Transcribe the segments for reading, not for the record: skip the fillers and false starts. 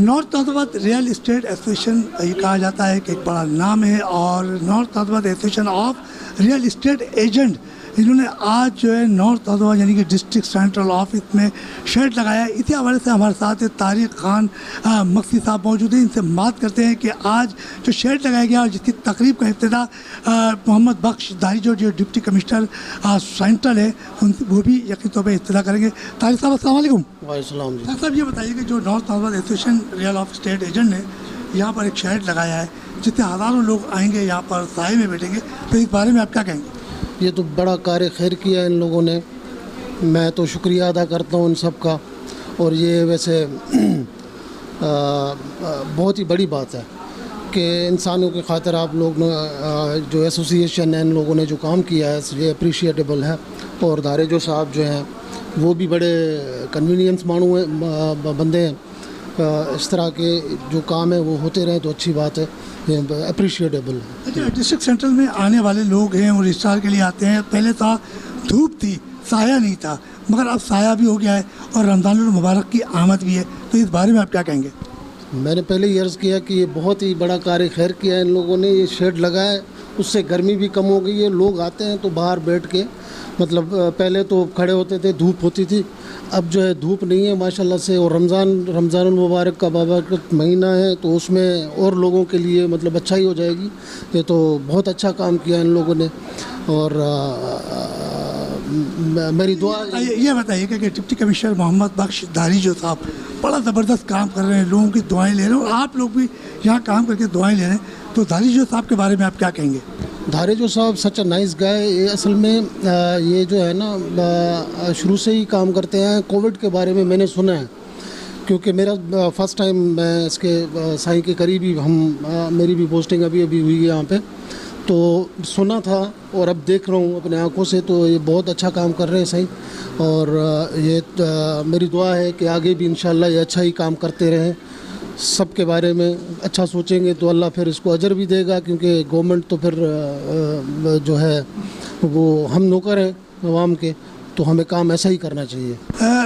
North नाथाबाद real estate association ये कहा जाता है कि एक बड़ा नाम है और north Nathabad association of real estate agent इन्होंने आज जो है नॉर्थ नाथाबाद यानी कि डिस्ट्रिक्ट सेंट्रल ऑफिस में शेड लगाया। इसी हवाले से हमारे साथ तारिक खान मक्सी साहब मौजूद हैं। इनसे बात करते हैं कि आज जो शेड लगाया गया और जिसकी तकरीब का इब्तिदा मोहम्मद बख्श दारी जो डिप्टी कमिश्नर सेंट्रल है उनसे वो भी यकीन तौर पर इब्तिदा करेंगे। तारिक साहब अस्सलाम वालेकुम। वालेकुम जी। साहब ये बताइए कि जो north Nathabad association real of state agent ने यहाँ पर एक शेड लगाया है जिससे हज़ारों लोग आएंगे यहाँ पर साए में बैठेंगे, तो इस बारे में आप क्या कहेंगे? ये तो बड़ा कार्य खैर किया इन लोगों ने, मैं तो शुक्रिया अदा करता हूँ इन सब का। और ये वैसे बहुत ही बड़ी बात है कि इंसानों की खातिर आप लोग जो एसोसिएशन है इन लोगों ने जो काम किया है ये अप्रिशिएटेबल है। और दारेजो साहब जो हैं वो भी बड़े कन्वीनियंस मानू हैं बंदे हैं। इस तरह के जो काम है वो होते रहे तो अच्छी बात है, अप्रिशिएटेबल है। अच्छा, डिस्ट्रिक्ट सेंट्रल में आने वाले लोग हैं और इफ्तार के लिए आते हैं। पहले था धूप थी, साया नहीं था, मगर अब साया भी हो गया है और रमज़ानुल मुबारक की आमद भी है, तो इस बारे में आप क्या कहेंगे? मैंने पहले ही अर्ज़ किया कि ये बहुत ही बड़ा कार्य खैर किया है इन लोगों ने। ये शेड लगाया उससे गर्मी भी कम हो गई है। लोग आते हैं तो बाहर बैठ के, मतलब पहले तो खड़े होते थे, धूप होती थी, अब जो है धूप नहीं है माशाल्लाह से। और रमज़ानुल मुबारक का बाबरकत महीना है तो उसमें और लोगों के लिए मतलब अच्छा ही हो जाएगी। ये तो बहुत अच्छा काम किया इन लोगों ने। और मेरी दुआ ये बताइए कि डिप्टी कमिश्नर मोहम्मद बख्श दारी जो साहब बड़ा ज़बरदस्त काम कर रहे हैं, लोगों की दुआएं ले रहे हैं और आप लोग भी यहाँ काम करके दुआएं ले रहे हैं, तो दारी जो साहब के बारे में आप क्या कहेंगे? दारेजो साहब सच अ नाइस गाय। ये असल में ये जो है ना शुरू से ही काम करते हैं। कोविड के बारे में मैंने सुना है क्योंकि मेरा फर्स्ट टाइम मैं इसके साईं के करीब ही मेरी भी पोस्टिंग अभी हुई है यहाँ पे, तो सुना था और अब देख रहा हूँ अपने आंखों से, तो ये बहुत अच्छा काम कर रहे हैं साईं। और ये मेरी दुआ है कि आगे भी इंशाल्लाह ये अच्छा ही काम करते रहें। सबके बारे में अच्छा सोचेंगे तो अल्लाह फिर इसको अजर भी देगा, क्योंकि गवर्नमेंट तो फिर जो है वो हम नौकर हैं अवाम के, तो हमें काम ऐसा ही करना चाहिए।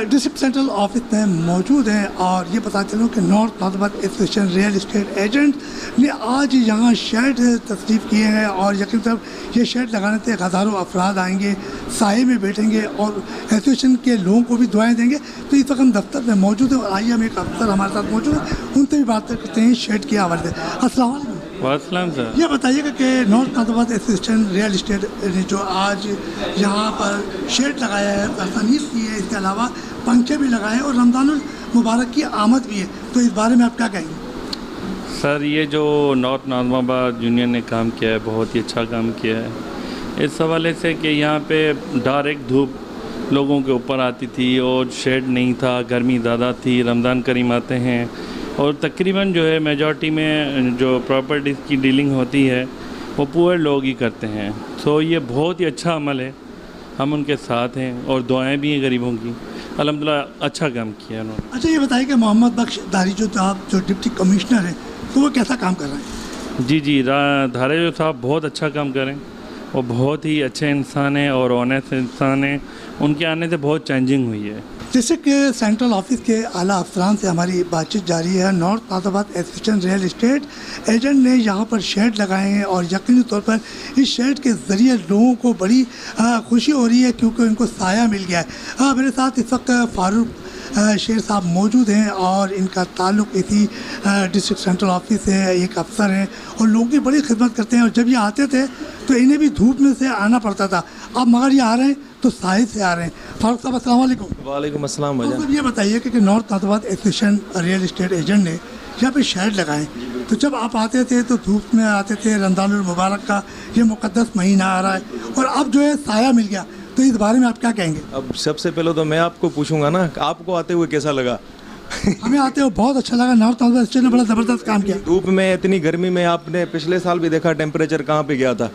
डिस्ट्रिक्ट सेंट्रल ऑफिस में मौजूद हैं और ये पता चलो कि north Nathabad association real estate agent ने आज यहाँ शेड तस्दीफ किए हैं और यकीन तरफ ये शेड लगाने से हज़ारों अफराद आएंगे, साए में बैठेंगे और एसोसिएशन के लोगों को भी दुआएं देंगे। तो इस वक्त हम दफ्तर में मौजूद हैं और आइए हम एक अफसर हमारे साथ मौजूद हैं, उनसे भी बात करते हैं शेड के हवाले से। अस्सलाम वालेकुम। वालेकुम सर। ये बताइएगा कि north Nathabad association real estate ने जो आज यहाँ पर शेड लगाया है, तसनीफ की है, इसके अलावा पंखे भी लगाए और रमज़ानुल मुबारक की आमद भी है, तो इस बारे में आप क्या कहेंगे? सर ये जो नॉर्थ नाथाबाद यूनियन ने काम किया है बहुत ही अच्छा काम किया है इस हवाले से कि यहाँ पे डायरेक्ट धूप लोगों के ऊपर आती थी और शेड नहीं था, गर्मी ज़्यादा थी, रमज़ान करीम आते हैं और तकरीबन जो है मेजॉरिटी में जो प्रॉपर्टीज़ की डीलिंग होती है वो पुअर लोग ही करते हैं। तो ये बहुत ही अच्छा अमल है, हम उनके साथ हैं और दुआएं भी हैं गरीबों की। अल्हम्दुलिल्लाह अच्छा काम किया उन्होंने। अच्छा, ये बताइए कि मोहम्मद बख्श दारी जो आप जो डिप्टी कमिश्नर हैं तो वो कैसा काम कर रहे हैं? जी दारेजो साहब बहुत अच्छा काम करें, वो बहुत ही अच्छे इंसान हैं और ऑनेस्ट इंसान हैं। उनके आने से बहुत चेंजिंग हुई है। डिस्ट्रिक्ट सेंट्रल ऑफिस के आला अफसरान से हमारी बातचीत जारी है। North Nathabad association real estate agent ने यहाँ पर शेड लगाए हैं और यकीनी तौर पर इस शेड के ज़रिए लोगों को बड़ी खुशी हो रही है क्योंकि उनको साया मिल गया है। मेरे साथ इस वक्त फारूक शेर साहब मौजूद हैं और इनका ताल्लुक़ इसी डिस्ट्रिक्ट सेंट्रल ऑफिस से है, एक अफसर हैं और लोगों की बड़ी खिदमत करते हैं। और जब ये आते थे तो इन्हें भी धूप में से आना पड़ता था, अब मगर ये आ रहे हैं तो साए से आ रहे हैं। फारूक साहब अस्सलाम वालेकुम। वालेकुम अस्सलाम। तो ये बताइए कि north Nathabad association real estate agent ने यहाँ पे शेड लगाए, तो जब आप आते थे तो धूप में आते थे, रमज़ानुल मुबारक का ये मुक़द्दस महीना आ रहा है और अब जो है साया मिल गया, तो इस बारे में आप क्या कहेंगे? अब सबसे पहले तो मैं आपको पूछूंगा ना, आपको आते हुए कैसा लगा? हमें आते हुए बहुत अच्छा लगा। नॉर्थ नाथाबाद एसोसिएशन ने बड़ा ज़बरदस्त काम किया। धूप में इतनी गर्मी में आपने पिछले साल भी देखा टेम्परेचर कहाँ पे गया था,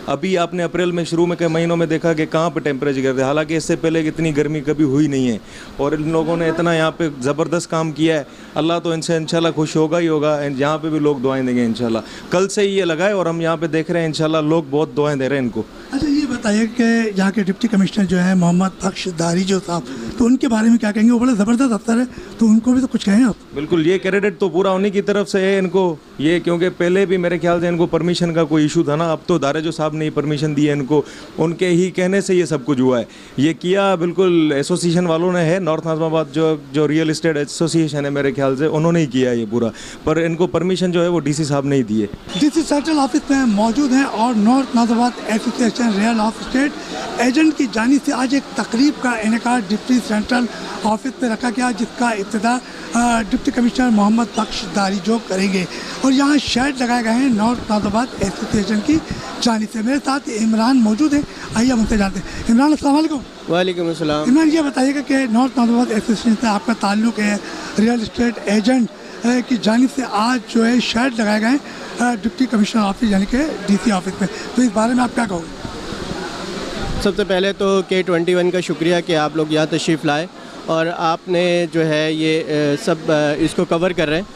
अभी आपने अप्रैल में शुरू में के महीनों में देखा कि कहाँ पे टेम्परेचर गिरते, हालांकि इससे पहले इतनी गर्मी कभी हुई नहीं है और इन लोगों ने इतना यहाँ पे ज़बरदस्त काम किया है। अल्लाह तो इनसे इंशाल्लाह खुश होगा ही होगा। यहाँ पे भी लोग दुआएं देंगे इंशाल्लाह। कल से ही ये लगाए और हम यहाँ पे देख रहे हैं इंशाल्लाह लोग बहुत दुआएं दे रहे हैं इनको। अच्छा, ये बताइए कि यहाँ के डिप्टी कमिश्नर जो है मोहम्मद बख्श दारी जो साहब, तो उनके बारे में क्या कहेंगे? वो बड़े ज़बरदस्त अफसर है, तो उनको भी तो कुछ कहें आप। बिल्कुल, ये क्रेडिट तो पूरा उन्हीं की तरफ से है इनको, ये क्योंकि पहले भी मेरे ख्याल से इनको परमिशन का कोई इशू था ना, अब तो दारेजो साहब ने परमिशन दी है इनको, उनके ही कहने से ये सब कुछ हुआ है। ये किया बिल्कुल एसोसिएशन वालों ने है, नॉर्थ नाज़िमाबाद जो रियल एस्टेट एसोसिएशन है मेरे ख्याल से उन्होंने ही किया है ये पूरा, पर इनको परमिशन जो है वो डीसी साहब ने ही दी है। डीसी सेंट्रल ऑफिस में मौजूद हैं और north Nazimabad association real estate agent की जानिब से आज एक तकरीब का इनेकाद डिप्टी सेंट्रल ऑफिस में रखा गया, जिसका इब्तिदा डिप्टी कमिश्नर मोहम्मद बख्श दारीजो करेंगे और यहाँ शेड लगाए गए हैं नॉर्थ नाज़िमाबाद एसोसिएशन की जानिब से। मेरे साथ इमरान मौजूद है, आइए हम उनसे जानते हैं। इमरान, अस्सलाम वालेकुम। वालेकुम अस्सलाम। इमरान, ये बताइएगा कि नॉर्थ नाज़िमाबाद एसोसिएशन से आपका ताल्लुक़ है, रियल एस्टेट एजेंट की जानिब से आज जो है शेड लगाए गए हैं डिप्टी कमिश्नर ऑफिस यानी कि डीसी ऑफिस में, तो इस बारे में आप क्या कहोगे? सबसे पहले तो K21 का शुक्रिया कि आप लोग यहाँ तशरीफ़ लाए और आपने जो है ये सब इसको कवर कर रहे हैं।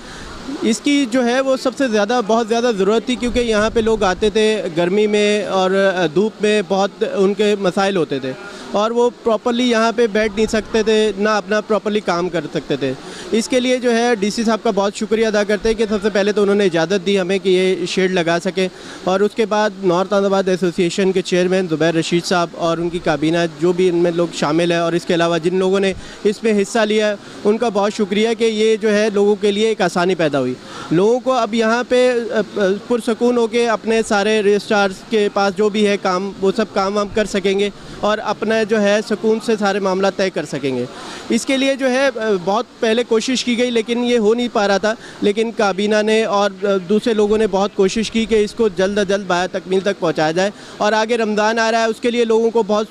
इसकी जो है वो सबसे ज़्यादा बहुत ज़्यादा ज़रूरत थी, क्योंकि यहाँ पे लोग आते थे गर्मी में और धूप में, बहुत उनके मसाइल होते थे और वो प्रॉपर्ली यहाँ पे बैठ नहीं सकते थे, ना अपना प्रॉपर्ली काम कर सकते थे। इसके लिए जो है डीसी साहब का बहुत शुक्रिया अदा करते हैं कि सबसे पहले तो उन्होंने इजाज़त दी हमें कि ये शेड लगा सकें, और उसके बाद नॉर्थ नाज़िमाबाद एसोसिएशन के चेयरमैन ज़ुबैर रशीद साहब और उनकी काबीना जो भी इनमें लोग शामिल हैं और इसके अलावा जिन लोगों ने इसमें हिस्सा लिया है उनका बहुत शुक्रिया कि ये जो है लोगों के लिए एक आसानी पैदा हुई। लोगों को अब यहाँ पे पुरसकून होकर अपने सारे रजिस्ट्रार्स के पास जो भी है काम, वो सब काम वाम कर सकेंगे और अपना जो है सुकून से सारे मामला तय कर सकेंगे। इसके लिए जो है बहुत पहले कोशिश की गई, लेकिन ये हो नहीं पा रहा था, लेकिन काबीना ने और दूसरे लोगों ने बहुत कोशिश की कि इसको जल्द अज जल्द बाया तकमील तक पहुंचाया जाए। और आगे रमज़ान आ रहा है, उसके लिए लोगों को बहुत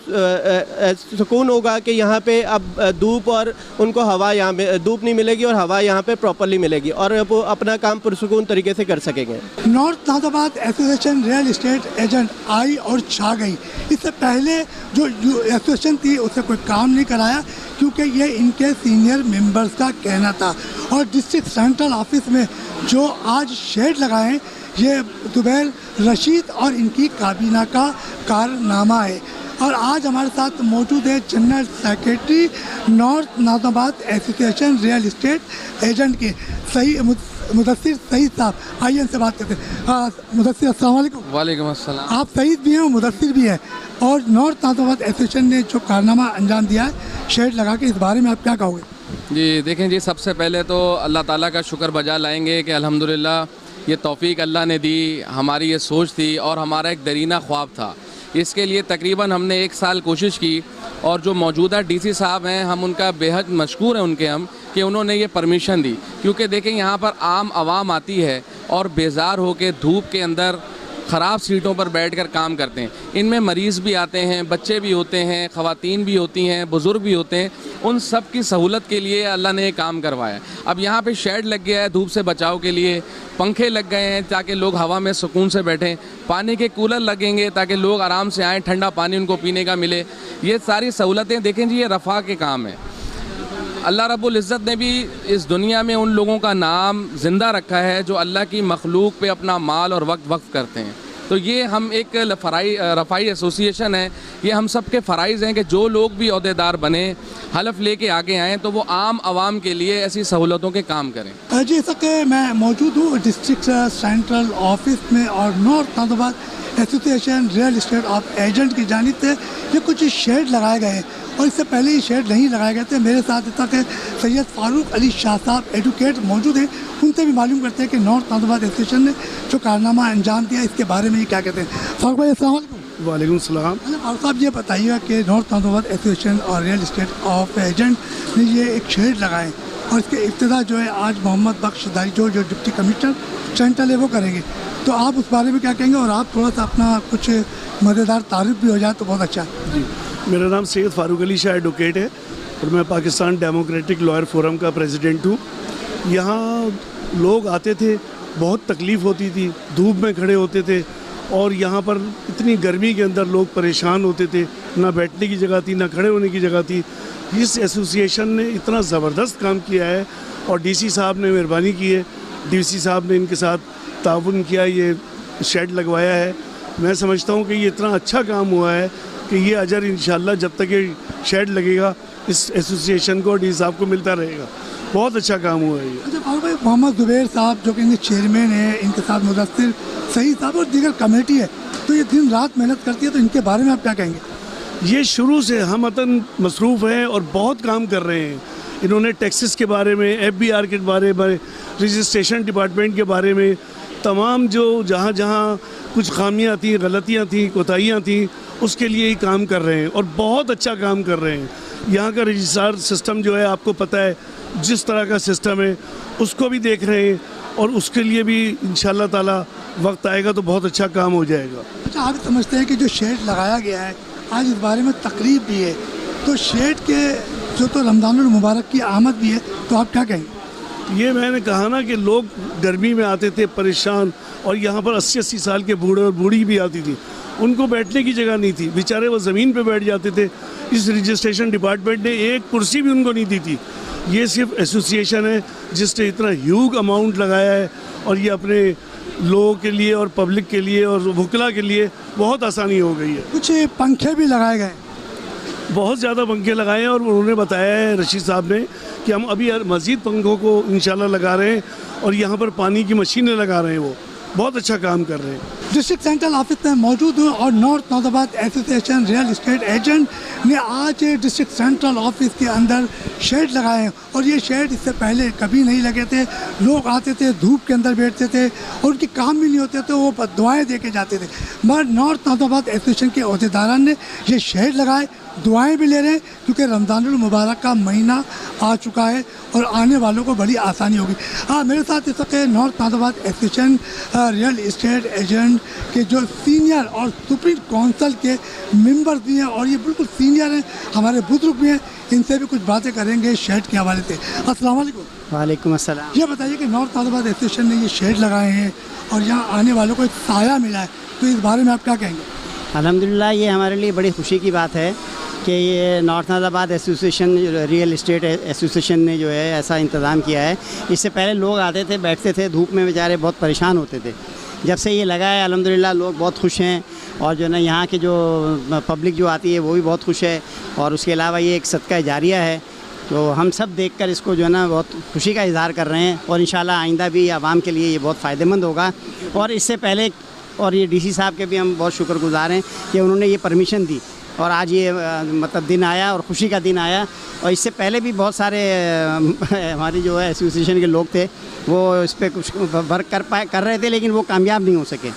सुकून होगा कि यहाँ पे अब धूप और उनको हवा, यहाँ पे धूप नहीं मिलेगी और हवा यहाँ पे प्रॉपरली मिलेगी और वो अपना काम पुरसुकून तरीके से कर सकेंगे। North Nazimabad association real estate agent आई और छा गई। इससे पहले जो एसोसिएशन थी उससे कोई काम नहीं कराया, क्योंकि ये इनके सीनियर मेंबर्स का कहना था। और डिस्ट्रिक्ट सेंट्रल ऑफिस में जो आज शेड लगाए हैं ये ज़ुबैर रशीद और इनकी काबीना का कारनामा है। और आज हमारे साथ मौजूद है general secretary north Nazimabad association real estate agent के मुदस्सिर सईद साहब। आइए इनसे बात करते हैं। मुदस्सिर, अस्सलाम वालेकुम। वालेकुम अस्सलाम। आप सईद भी हैं और मुदस्सिर भी हैं, और नॉर्थ नाज़िमाबाद एसोसिएशन ने जो कारनामा अंजाम दिया है शेड लगा के, इस बारे में आप क्या कहोगे? जी देखें जी, सबसे पहले तो अल्लाह ताला का शुक्र बजा लाएंगे कि अल्हम्दुलिल्लाह ये तौफीक अल्लाह ने दी, हमारी ये सोच थी और हमारा एक दरीना ख्वाब था। इसके लिए तकरीबन हमने 1 साल कोशिश की और जो मौजूदा डीसी साहब हैं हम उनका बेहद मशकूर हैं उनके हम कि उन्होंने ये परमिशन दी, क्योंकि देखें यहाँ पर आम आवाम आती है और बेजार होकर धूप के अंदर ख़राब सीटों पर बैठकर काम करते हैं। इनमें मरीज़ भी आते हैं, बच्चे भी होते हैं, ख़वातीन भी होती हैं, बुज़ुर्ग भी होते हैं। उन सब की सहूलत के लिए अल्लाह ने ये काम करवाया। अब यहाँ पे शेड लग गया है धूप से बचाव के लिए, पंखे लग गए हैं ताकि लोग हवा में सुकून से बैठें, पानी के कूलर लगेंगे ताकि लोग आराम से आएँ, ठंडा पानी उनको पीने का मिले। ये सारी सहूलतें देखें जी, ये रफ़ा के काम है। अल्लाह रब्बुल इज़्ज़त ने भी इस दुनिया में उन लोगों का नाम ज़िंदा रखा है जो अल्लाह की मखलूक पे अपना माल और वक्त वक्फ करते हैं। तो ये हम एक रफ़ाई एसोसिएशन है, ये हम सब के फ़राइज़ हैं कि जो लोग भी अहदेदार बने, हलफ लेके आगे आएँ तो वो आम आवाम के लिए ऐसी सहूलतों के काम करें। जी सके मैं मौजूद हूँ डिस्ट्रिक्ट सेंट्रल ऑफिस में और north Nazimabad association real estate of agent की जानिब से ये कुछ शेड लगाए गए हैं और इससे पहले ही शेड नहीं लगाए गए थे। मेरे साथ इस तक सैयद फ़ारूक अली शाह साहब एडवोकेट मौजूद हैं, उनसे भी मालूम करते हैं कि नॉर्थ नाज़िमाबाद एसोसिएशन ने जो कारनामा अंजाम दिया इसके बारे में ये क्या कहते हैं। फ़ारूक भाई, अस्सलाम वालेकुम। वालेकुम सलाम। फारूक साहब, ये बताइएगा कि नॉर्थ नाज़िमाबाद एसोसिएशन और रियल एस्टेट ऑफ एजेंट ने ये एक शेड लगाए और इसके इब्तिदा जो है आज मोहम्मद बख्श दारीजो जो डिप्टी कमिश्नर सेंट्रल है वो करेंगे, तो आप उस बारे में क्या कहेंगे? और आप थोड़ा सा अपना कुछ मज़ेदार तारीफ भी हो जाए तो बहुत अच्छा है। जी, मेरा नाम सैयद फ़ारूक अली शाह एडवोकेट है और मैं पाकिस्तान डेमोक्रेटिक लॉयर फोरम का प्रेसिडेंट हूँ। यहाँ लोग आते थे, बहुत तकलीफ़ होती थी, धूप में खड़े होते थे और यहाँ पर इतनी गर्मी के अंदर लोग परेशान होते थे, ना बैठने की जगह थी ना खड़े होने की जगह थी। इस एसोसिएशन ने इतना ज़बरदस्त काम किया है और डीसी साहब ने मेहरबानी की है, डीसी साहब ने इनके साथ ताउन किया, ये शेड लगवाया है। मैं समझता हूँ कि ये इतना अच्छा काम हुआ है कि ये अजर इंशाल्लाह जब तक ये शेड लगेगा इस एसोसिएशन को और डी साहब को मिलता रहेगा। बहुत अच्छा काम हुआ है ये। अच्छा फारूक भाई, मोहम्मद जुबैर साहब जो कि इनके चेयरमैन हैं, इनके साथ मुदस्सिर सईद साहब और दीगर कमेटी है, तो ये दिन रात मेहनत करती है, तो इनके बारे में आप क्या कहेंगे? ये शुरू से हम वतन मसरूफ़ हैं और बहुत काम कर रहे हैं। इन्होंने टैक्सेस के बारे में, FBR के बारे में, रजिस्ट्रेशन डिपार्टमेंट के बारे में, तमाम जो जहाँ जहाँ कुछ खामियाँ थी, गलतियाँ थी, कोताहियाँ थी, उसके लिए ही काम कर रहे हैं और बहुत अच्छा काम कर रहे हैं। यहाँ का रजिस्ट्रार सिस्टम जो है आपको पता है जिस तरह का सिस्टम है, उसको भी देख रहे हैं और उसके लिए भी इंशाअल्लाह ताला वक्त आएगा तो बहुत अच्छा काम हो जाएगा। अच्छा, आप समझते हैं कि जो शेड लगाया गया है, आज इस बारे में तकरीब भी है, तो शेड के जो तो रमज़ानुल मुबारक की आमद भी है, तो आप क्या कहेंगे? ये मैंने कहा ना कि लोग गर्मी में आते थे परेशान, और यहाँ पर 80-80 साल के बूढ़े और बूढ़ी भी आती थी, उनको बैठने की जगह नहीं थी, बेचारे वो ज़मीन पे बैठ जाते थे। इस रजिस्ट्रेशन डिपार्टमेंट ने एक कुर्सी भी उनको नहीं दी थी। ये सिर्फ एसोसिएशन है जिसने इतना ह्यूज अमाउंट लगाया है, और ये अपने लोगों के लिए और पब्लिक के लिए और वकला के लिए बहुत आसानी हो गई है। कुछ पंखे भी लगाए गए, बहुत ज़्यादा पंखे लगाए हैं, और उन्होंने बताया है रशीद साहब ने कि हम अभी मज़ीद पंखों को इंशाल्लाह लगा रहे हैं, और यहाँ पर पानी की मशीनें लगा रहे हैं। वो बहुत अच्छा काम कर रहे हैं। डिस्ट्रिक्ट सेंट्रल ऑफिस में मौजूद हूँ और north Nazabad association real estate agent ने आज डिस्ट्रिक्ट सेंट्रल ऑफिस के अंदर शेड लगाए हैं, और ये शेड इससे पहले कभी नहीं लगे थे। लोग आते थे, धूप के अंदर बैठते थे और उनके काम भी नहीं होते थे, वो दुआएं दे के जाते थे। मगर नॉर्थ नाज़ाबाद एसोसिएशन के अहदेदारान ने ये शेड लगाए, दुआएं भी ले रहे हैं, क्योंकि रमज़ानुल मुबारक का महीना आ चुका है और आने वालों को बड़ी आसानी होगी। हाँ, मेरे साथ इस वक्त north Nazabad association real estate agent के जो सीनियर और सुप्रीम काउंसिल के मेंबर भी हैं, और ये बिल्कुल सीनियर हैं, हमारे बुजुर्ग भी हैं, इनसे भी कुछ बातें करेंगे शेड के हवाले से। अस्सलाम वालेकुम। वालेकुम अस्सलाम। ये बताइए कि नॉर्थ नाज़ाबाद एसोसिएशन ने ये शेड लगाए हैं और यहाँ आने वालों को एक साया मिला है, तो इस बारे में आप क्या कहेंगे? अल्हम्दुलिल्लाह, ये हमारे लिए बड़ी खुशी की बात है कि ये north Nazabad association real estate association ने जो है ऐसा इंतज़ाम किया है। इससे पहले लोग आते थे, बैठते थे धूप में, बेचारे बहुत परेशान होते थे। जब से ये लगा है अल्हम्दुलिल्लाह लोग बहुत खुश हैं, और जो है ना यहाँ की जो पब्लिक जो आती है वो भी बहुत खुश है, और उसके अलावा ये एक सदका जारिया है, तो हम सब देखकर इसको जो है ना बहुत खुशी का इज़हार कर रहे हैं, और इंशाल्लाह आइंदा भी आवाम के लिए ये बहुत फ़ायदेमंद होगा। और इससे पहले और ये DC साहब के भी हम बहुत शुक्रगुज़ार हैं कि उन्होंने ये परमिशन दी, और आज ये मतलब दिन आया और ख़ुशी का दिन आया। और इससे पहले भी बहुत सारे हमारी जो है एसोसिएशन के लोग थे, वो इस पर कुछ वर्क कर रहे थे, लेकिन वो कामयाब नहीं हो सके।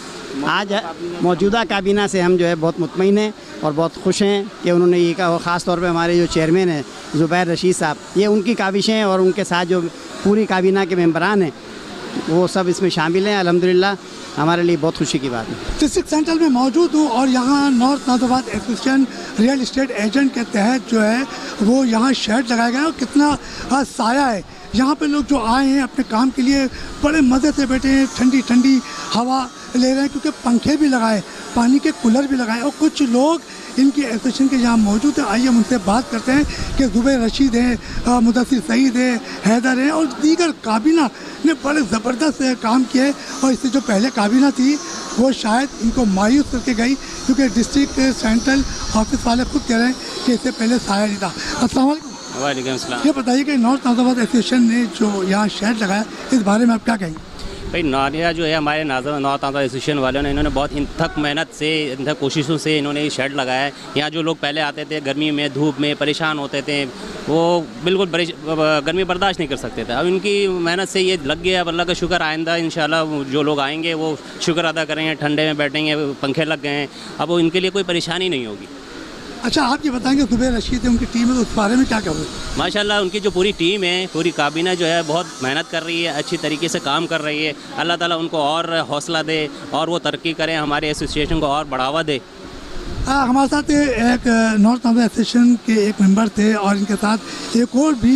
आज मौजूदा काबीना से हम जो है बहुत मुतमईन हैं और बहुत खुश हैं कि उन्होंने ये कहा। ख़ास तौर पे हमारे जो चेयरमैन हैं ज़ुबैर रशीद साहब, ये उनकी काविशें और उनके साथ जो पूरी काबीना के मेंबरान हैं वो सब इसमें शामिल हैं। अल्हम्दुलिल्लाह हमारे लिए बहुत खुशी की बात है। डिस्ट्रिक्ट सेंट्रल में मौजूद हूँ और यहाँ north Nazabad association real estate agent के तहत जो है वो यहाँ शेड लगाया गया है, और कितना साया है। यहाँ पे लोग जो आए हैं अपने काम के लिए बड़े मज़े से बैठे हैं, ठंडी ठंडी हवा ले रहे हैं, क्योंकि पंखे भी लगाए, पानी के कूलर भी लगाए, और कुछ लोग इनकी एसोसिएशन के यहाँ मौजूद है। आइए हम उनसे बात करते हैं कि ज़ुबैर रशीद हैं, मुदस्सिर सईद है, हैदर हैं, और दीगर काबीना ने बड़े ज़बरदस्त काम किए, और इससे जो पहले काबीना थी वो शायद इनको मायूस करके गई, क्योंकि डिस्ट्रिक्ट सेंट्रल ऑफिस वाले खुद कह रहे हैं कि इससे पहले साया नहीं था। अस्सलाम वालेकुम। वालेकुम अस्सलाम। ये बताइए कि नॉर्थ नाज़ाबाद एसोसिएशन ने जो यहाँ शेड लगाया, इस बारे में आप क्या कहेंगे? भाई नॉर्थ जो है हमारे नॉर्थ नाज़ाबाद एसोसिएशन वालों ने, इन्होंने बहुत इंतक मेहनत से, इंतक कोशिशों से इन्होंने ये शेड लगाया है। यहाँ जो लोग पहले आते थे गर्मी में, धूप में परेशान होते थे, वो बिल्कुल गर्मी बर्दाश्त नहीं कर सकते थे। अब इनकी मेहनत से ये लग गया। अब अल्लाह का शुक्र, आइंदा इंशाल्लाह जो लोग आएंगे वो शुक्र अदा करेंगे, ठंडे में बैठेंगे, पंखे लग गए हैं, अब वो इनके लिए कोई परेशानी नहीं होगी। अच्छा, आप ये बताएंगे ज़ुबैर रशीद है, उनकी टीम है, उस बारे में क्या कहोगे? माशाल्लाह उनकी जो पूरी टीम है, पूरी काबीना जो है बहुत मेहनत कर रही है, अच्छी तरीके से काम कर रही है। अल्लाह ताला उनको और हौसला दे और वो तरक्की करें, हमारे एसोसिएशन को और बढ़ावा दे। हमारे साथ एक नॉर्थ नाज़ाबाद एसोसिएशन के एक मेंबर थे, और इनके साथ एक और भी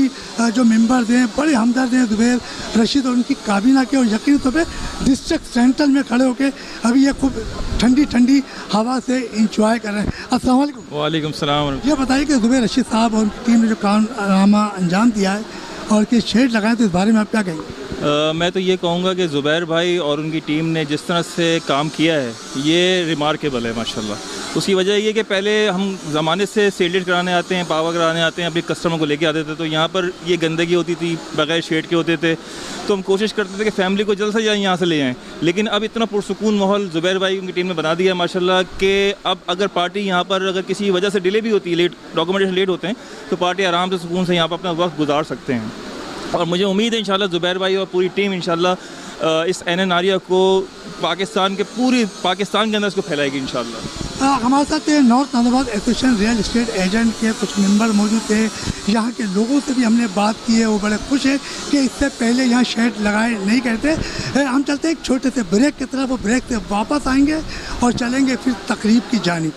जो मेंबर थे, बड़े हमदर्द हैं ज़ुबैर रशीद और उनकी काबीना के, और यकीनी तौर पे डिस्ट्रिक्ट सेंट्रल में खड़े होकर अभी ये खूब ठंडी ठंडी हवा से इंजॉय कर रहे हैं। अस्सलाम वालेकुम। वालेकुम सलाम। ये बताइए कि ज़ुबैर रशीद साहब और उनकी टीम ने जो कारनामा अंजाम दिया है और कि शेड लगाए, तो इस बारे में आप क्या कहेंगे? मैं तो ये कहूँगा कि ज़ुबैर भाई और उनकी टीम ने जिस तरह से काम किया है, ये रिमार्केबल है माशाल्लाह। उसकी वजह ये है कि पहले हम ज़माने से सेलेट कराने आते हैं, पावर कराने आते हैं, अपने कस्टमर को लेके आते थे, तो यहाँ पर ये गंदगी होती थी, बगैर शेड के होते थे, तो हम कोशिश करते थे कि फैमिली को जल्द से जल्द यहाँ से ले आएँ। लेकिन अब इतना पुरसुकून माहौल ज़ुबैर भाई उनकी टीम ने बना दिया है माशाल्लाह कि अब अगर पार्टी यहाँ पर अगर किसी वजह से डिले भी होती है, लेट डॉक्यूमेंटेशन लेट होते हैं, तो पार्टी आराम से सुकून से यहाँ पर अपना वक्त गुजार सकते हैं। और मुझे उम्मीद है इंशाल्लाह ज़ुबैर भाई और पूरी टीम इंशाल्लाह इस NN आर्या को पाकिस्तान के अंदर इसको फैलाएगी इंशाल्लाह। हमारे साथ north Nazimabad association real estate agent के कुछ मेंबर मौजूद थे। यहाँ के लोगों से भी हमने बात की है, वो बड़े खुश हैं कि इससे पहले यहाँ शेड लगाए नहीं करते। हम चलते हैं एक छोटे से ब्रेक की तरफ, और ब्रेक से वापस आएंगे और चलेंगे फिर तकरीब की जानिब।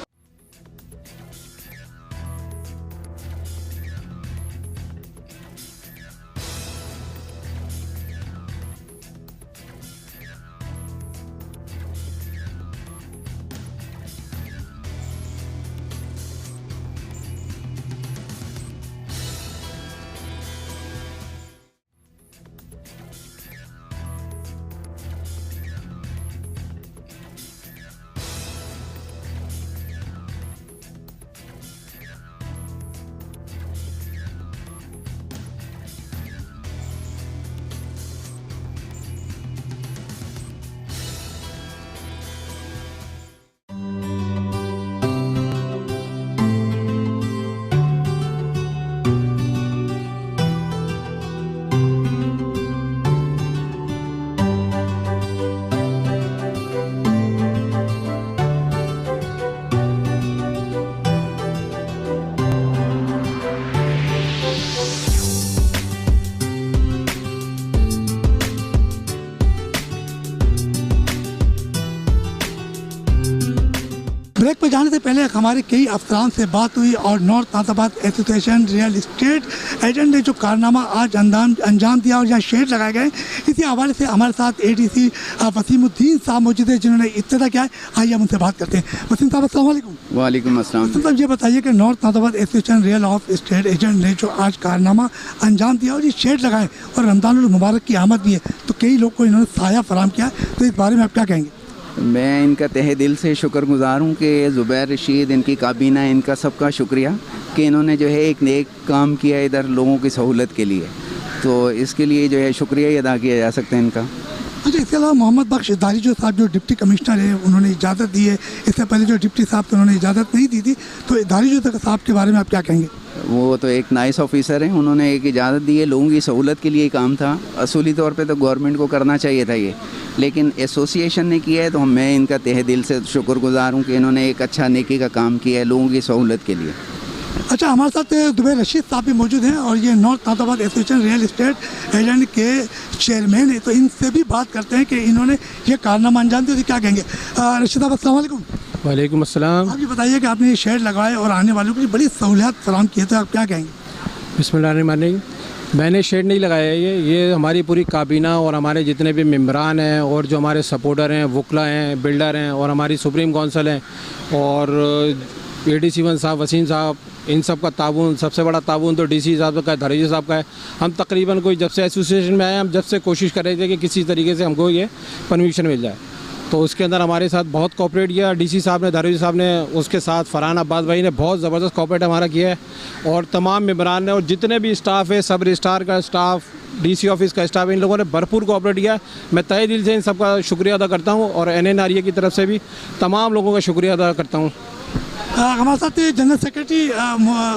ब्रेक पर जाने से पहले हमारे कई अफसरान से बात हुई और north Nazimabad association real estate agent ने जो कारनामा आज अंजाम दिया और यहाँ शेड लगाए गए, इसी हवाले से हमारे साथ ADC वसीमुद्दीन साहब मौजूद है जिन्होंने इत्तला किया है। आइए हम उनसे बात करते हैं। वसीम साहब अस्सलाम वालेकुम। वालेकुम अस्सलाम। वसीम साहब ये बताइए कि north Nazimabad association real of estate agent ने जो आज कारनामा अंजाम दिया और ये शेड लगाए और रमज़ानुल मुबारक की आमद भी है, तो कई लोग को इन्होंने साया फराम किया, तो इस बारे में आप क्या कहेंगे? मैं इनका तहे दिल से शुक्रगुज़ार हूँ कि ज़ुबैर रशीद, इनकी काबीना, इनका सबका शुक्रिया कि इन्होंने जो है एक नेक काम किया इधर लोगों की सहूलत के लिए, तो इसके लिए जो है शुक्रिया ही अदा किया जा सकता है इनका। अच्छा, इसके अलावा मोहम्मद बख्श दारिजो साहब जो डिप्टी कमिश्नर है, उन्होंने इजाज़त दी है। इससे पहले जो डिप्टी साहब थे उन्होंने इजाज़त नहीं दी थी, तो दारिजो साहब के बारे में आप क्या कहेंगे? वो तो एक नाइस ऑफिसर हैं, उन्होंने एक इजाज़त दी है, लोगों की सहूलत के लिए काम था। असूली तौर पे तो गवर्नमेंट को करना चाहिए था ये, लेकिन एसोसिएशन ने किया है, तो मैं इनका तहे दिल से शुक्रगुज़ार हूँ कि इन्होंने एक अच्छा नेकी का काम किया है लोगों की सहूलत के लिए। अच्छा, हमारे साथ ज़ुबैर रशीद साहब भी मौजूद हैं और ये north Nazimabad association real estate agent के चेयरमैन हैं, तो इनसे भी बात करते हैं कि इन्होंने ये कारनामा अंजाम दिया, तो क्या कहेंगे? रशीद साहब अस्सलाम वालेकुम। वालेकुम अस्सलाम। आप ये बताइए कि आपने ये शेड लगाए और आने वालों के लिए बड़ी सहूलियत फराहम की है, तो आप क्या कहेंगे? बिस्मिल्लाहिर्रहमानिर्रहीम। मैंने शेड नहीं लगाया है, ये हमारी पूरी काबीना और हमारे जितने भी मेम्बरान हैं और जो हमारे सपोर्टर हैं, वकला हैं, बिल्डर हैं और हमारी सुप्रीम कौंसिल हैं और ADC साहब, वसीम साहब, इन सब का ताउन, सबसे बड़ा ताउन तो DC साहब का, दारिजो साहब का है। हम तकरीबन कोई जब से एसोसिएशन में आए, हम जब से कोशिश कर रहे थे कि किसी तरीके से हमको ये परमिशन मिल जाए, तो उसके अंदर हमारे साथ बहुत कोऑपरेट किया DC साहब ने, दारिजो साहब ने, उसके साथ फरहान अब्बास भाई ने बहुत ज़बरदस्त कोऑपरेट हमारा किया है और तमाम मेम्बरान ने और जितने भी स्टाफ है, सब रजिस्ट्रार का स्टाफ, DC ऑफिस का स्टाफ, इन लोगों ने भरपूर कोऑपरेट किया। मैं तहे दिल से इन सब का शुक्रिया अदा करता हूँ और NN आर्या की तरफ से भी तमाम लोगों का शुक्रिया अदा करता हूँ। हमारे साथ जनरल सेक्रेटरी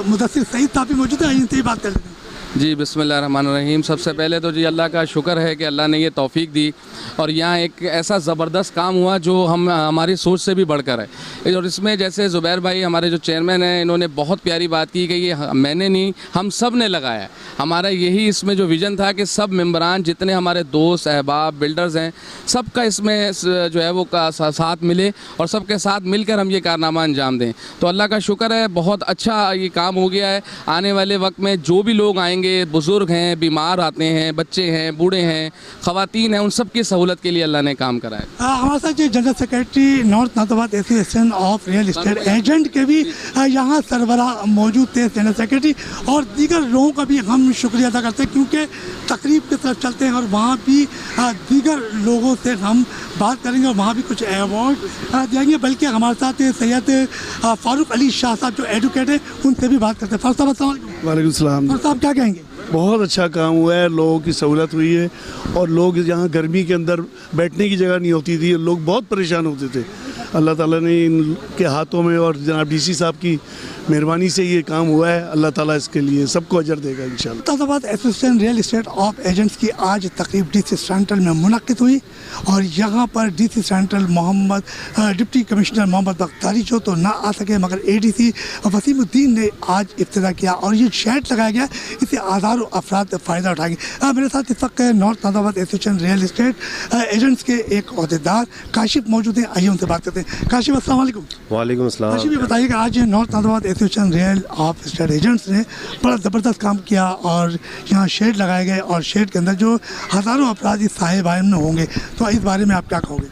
मुदस्सिर सईद साहब भी मौजूद हैं, इनसे ही बात कर लेते हैं। जी बिस्मिल्लाहिर्रहमानिर्रहीम। सबसे पहले तो जी अल्लाह का शुक्र है कि अल्लाह ने ये तौफीक दी और यहाँ एक ऐसा ज़बरदस्त काम हुआ जो हमारी सोच से भी बढ़कर है। और इसमें जैसे ज़ुबैर भाई हमारे जो चेयरमैन हैं, इन्होंने बहुत प्यारी बात की कि ये मैंने नहीं, हम सब ने लगाया। हमारा यही इसमें जो विज़न था कि सब मेम्बरान, जितने हमारे दोस्त, अहबाब, बिल्डर्स हैं, सबका इसमें जो है वो साथ मिले और सबके साथ मिलकर हम ये कारनामा अंजाम दें। तो अल्लाह का शुक्र है, बहुत अच्छा ये काम हो गया है। आने वाले वक्त में जो भी लोग आएंगे आएंगे, बुज़ुर्ग हैं, बीमार आते हैं, बच्चे हैं, बूढ़े हैं, ख़वातीन हैं, उन सब की सहूलत के लिए अल्लाह ने काम करा है। हमारे साथ जो general secretary north Nathabad association of real estate agent के भी यहाँ सरबरा मौजूद थे, जनरल सेक्रेटरी, और दीगर लोगों का भी हम शुक्रिया अदा करते हैं क्योंकि तकरीब की तरफ चलते हैं और वहाँ भी दीगर लोगों से हम बात करेंगे और वहाँ भी कुछ अवार्ड देंगे। बल्कि हमारे साथ सैयद फ़ारूक अली शाह साहब जो एडवोकेट है उनसे भी बात करते हैं। फ़ारूक साहब अस्सलाम वालेकुम। वालेकुम सलाम। फ़ारूक साहब क्या कहेंगे? बहुत अच्छा काम हुआ है, लोगों की सहूलत हुई है और लोग यहाँ गर्मी के अंदर बैठने की जगह नहीं होती थी, लोग बहुत परेशान होते थे। अल्लाह ताला ने इनके हाथों में और जनाब डीसी साहब की मेहरबानी से ये काम हुआ है। अल्लाह ताला इसके लिए सबको अजर देगा इंशाल्लाह। Nathabad association real estate of agents की आज तकरीब DC सेंट्रल में मुनक्किद हुई और यहाँ पर DC central deputy commissioner Mohammad Bakhtari जो तो ना आ सके मगर ADC वसीमुद्दीन ने आज इफ्तिताह किया और ये शेड लगाया गया, इससे हज़ारों अफराद फ़ायदा उठाएंगे। मेरे साथ इस वक्त north Nathabad association real estate agents के एक अहदेदार काशिफ मौजूद हैं, आइए उनसे बात करते हैं। काशिफ अस्सलाम वालेकुम। वालेकुम अस्सलाम। काशिफ ये बताइए कि आज north Nathabad association real of estate agents ने बड़ा ज़बरदस्त काम किया और यहाँ शेड लगाए गए और शेड के अंदर जो हज़ारों अफराद इस साहिबान में होंगे, तो इस बारे में आप क्या कहोगे?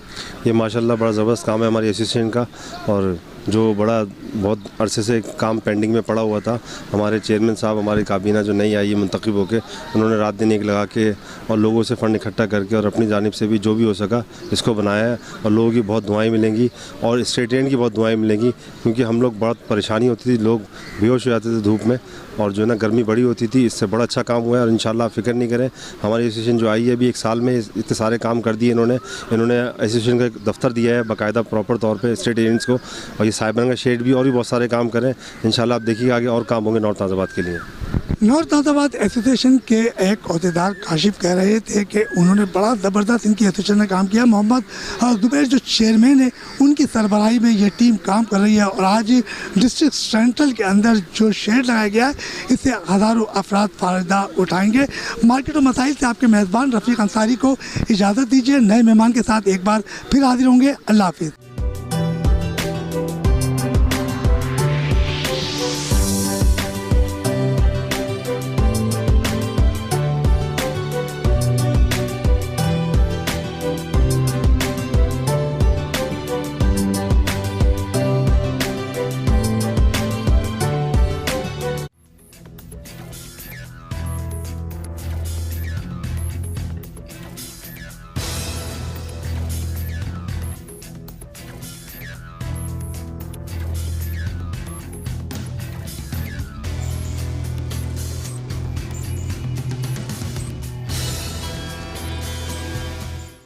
ये माशाल्लाह बड़ा ज़बरदस्त काम है हमारी एसोसिएशन का और जो बहुत अरसे से काम पेंडिंग में पड़ा हुआ था। हमारे चेयरमैन साहब, हमारी काबीना जो नई आई है मुंतखब होकर, उन्होंने रात दिन एक लगा के और लोगों से फ़ंड इकट्ठा करके और अपनी जानिब से भी जो भी हो सका इसको बनाया है और लोगों की बहुत दुआएं मिलेंगी और स्टेट एंड की बहुत दुआएं मिलेंगी क्योंकि हम लोग बहुत परेशानी होती थी, लोग बेहोश हो जाते थे धूप में और जो है ना गर्मी बड़ी होती थी। इससे बड़ा अच्छा काम हुआ है और इंशाल्लाह फ़िक्र नहीं करें, हमारी एसोसिएशन जो आई है अभी 1 साल में इतने सारे काम कर दिए इन्होंने एसोसिएशन का एक दफ्तर दिया है बाकायदा प्रॉपर तौर पे स्टेट एजेंट्स को और ये साहिबान का शेड भी और भी बहुत सारे काम करें। इंशाल्लाह आप देखिएगा आगे और काम होंगे नॉर्थ नाथाबाद के लिए। नॉर्थ नाथाबाद एसोसिएशन के एक अहदेदार काशिफ कह रहे थे कि उन्होंने बड़ा ज़बरदस्त इनकी एसोसिएशन ने काम किया। मोहम्मद ज़ुबैर जो चेयरमैन है उनकी सरबराही में ये टीम काम कर रही है और आज डिस्ट्रिक्ट सेंट्रल के अंदर जो शेड लगाया गया है इससे हज़ारों अफराद फ़ायदा उठाएंगे। मार्केट और मसाइल से आपके मेज़बान रफ़ीक अंसारी को इजाज़त दीजिए। नए मेहमान के साथ एक बार फिर हाजिर होंगे। अल्लाह हाफिज़।